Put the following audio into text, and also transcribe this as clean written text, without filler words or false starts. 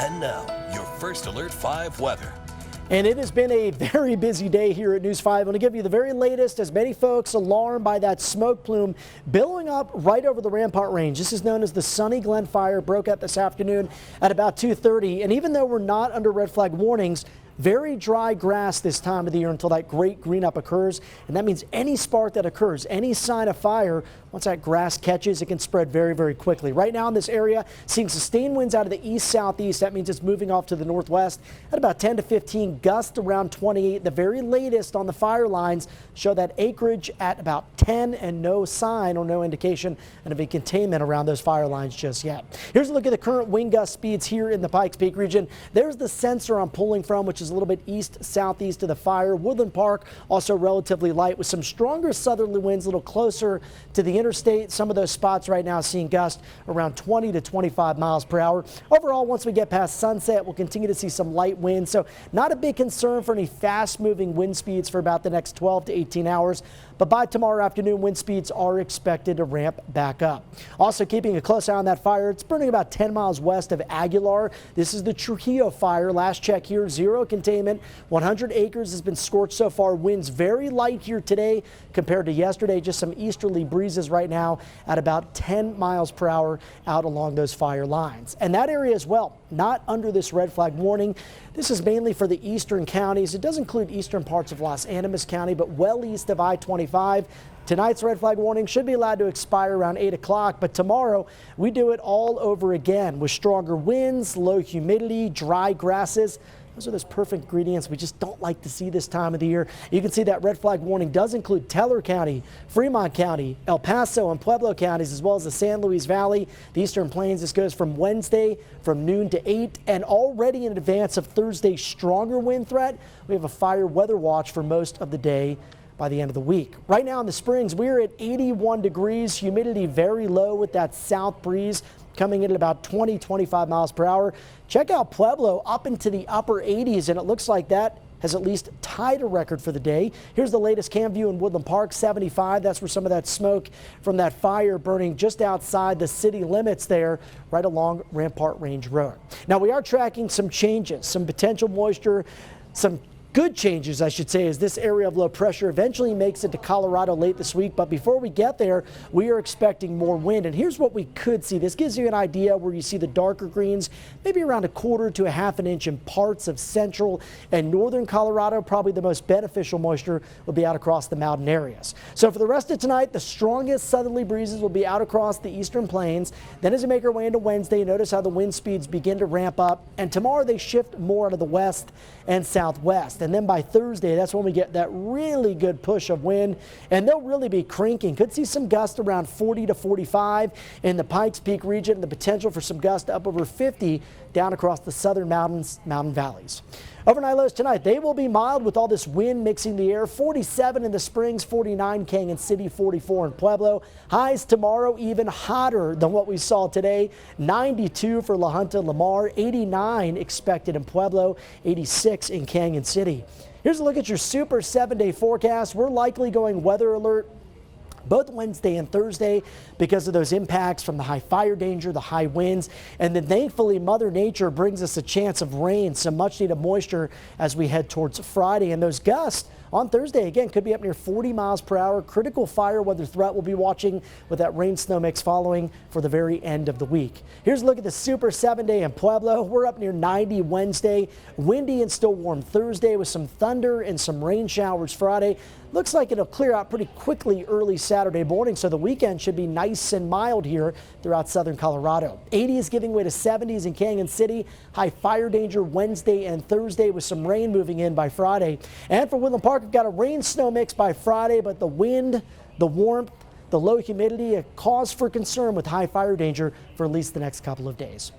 And now, your First Alert 5 weather. And it has been a very busy day here at News 5. I'm going to give you the very latest as many folks alarmed by that smoke plume billowing up right over the Rampart Range. This is known as the Sunny Glen Fire. Broke out this afternoon at about 2:30. And even though we're not under red flag warnings, very dry grass this time of the year until that great green up occurs. And that means any spark that occurs, any sign of fire, once that grass catches, it can spread very, very quickly. Right now in this area, seeing sustained winds out of the east-southeast. That means it's moving off to the northwest at about 10 to 15, gusts around 28. The very latest on the fire lines show that acreage at about 10 and no sign or no indication of a containment around those fire lines just yet. Here's a look at the current wind gust speeds here in the Pikes Peak region. There's the sensor I'm pulling from, which is a little bit east-southeast of the fire. Woodland Park also relatively light with some stronger southerly winds a little closer to the interstate. Some of those spots right now seeing gusts around 20 to 25 miles per hour. Overall, once we get past sunset, we'll continue to see some light winds. So not a big concern for any fast moving wind speeds for about the next 12 to 18 hours. But by tomorrow afternoon, wind speeds are expected to ramp back up. Also keeping a close eye on that fire, it's burning about 10 miles west of Aguilar. This is the Trujillo fire. Last check here, zero containment. 100 acres has been scorched so far. Winds very light here today compared to yesterday. Just some easterly breezes right now at about 10 miles per hour out along those fire lines. And that area as well, not under this red flag warning. This is mainly for the eastern counties. It does include eastern parts of Los Animas County, but well east of I-25. Tonight's red flag warning should be allowed to expire around 8 o'clock, but tomorrow we do it all over again with stronger winds, low humidity, dry grasses. Those are those perfect ingredients we just don't like to see this time of the year. You can see that red flag warning does include Teller County, Fremont County, El Paso and Pueblo counties, as well as the San Luis Valley, the Eastern Plains. This goes from Wednesday from noon to 8, and already in advance of Thursday's stronger wind threat, we have a fire weather watch for most of the day by the end of the week. Right now in the Springs, we're at 81 degrees, humidity very low with that south breeze coming in at about 20, 25 miles per hour. Check out Pueblo up into the upper 80s, and it looks like that has at least tied a record for the day. Here's the latest cam view in Woodland Park, 75. That's where some of that smoke from that fire burning just outside the city limits there, right along Rampart Range Road. Now we are tracking some changes, some potential moisture, some good changes, I should say, as this area of low pressure eventually makes it to Colorado late this week. But before we get there, we are expecting more wind. And here's what we could see. This gives you an idea where you see the darker greens, maybe around 1/4 to 1/2 inch in parts of central and northern Colorado. Probably the most beneficial moisture will be out across the mountain areas. So for the rest of tonight, the strongest southerly breezes will be out across the eastern plains. Then as we make our way into Wednesday, notice how the wind speeds begin to ramp up. And tomorrow they shift more out of the west and southwest. And then by Thursday, that's when we get that really good push of wind, and they'll really be cranking. Could see some gusts around 40 to 45 in the Pikes Peak region, and the potential for some gusts up over 50 down across the southern mountains, mountain valleys. Overnight lows tonight, they will be mild with all this wind mixing the air. 47 in the Springs, 49 Canyon City, 44 in Pueblo. Highs tomorrow even hotter than what we saw today. 92 for La Junta, Lamar, 89 expected in Pueblo, 86 in Canyon City. Here's a look at your super 7-day forecast. We're likely going weather alert both Wednesday and Thursday because of those impacts from the high fire danger, the high winds, and then thankfully Mother Nature brings us a chance of rain, some much needed moisture as we head towards Friday. And those gusts on Thursday, again, could be up near 40 miles per hour. Critical fire weather threat we'll be watching with that rain snow mix following for the very end of the week. Here's a look at the super 7-day in Pueblo. We're up near 90 Wednesday, windy and still warm Thursday with some thunder and some rain showers Friday. Looks like it'll clear out pretty quickly early Saturday morning, so the weekend should be nice and mild here throughout southern Colorado. 80s giving way to 70s in Canyon City. High fire danger Wednesday and Thursday with some rain moving in by Friday. And for Woodland Park, we've got a rain snow mix by Friday, but the wind, the warmth, the low humidity, a cause for concern with high fire danger for at least the next couple of days.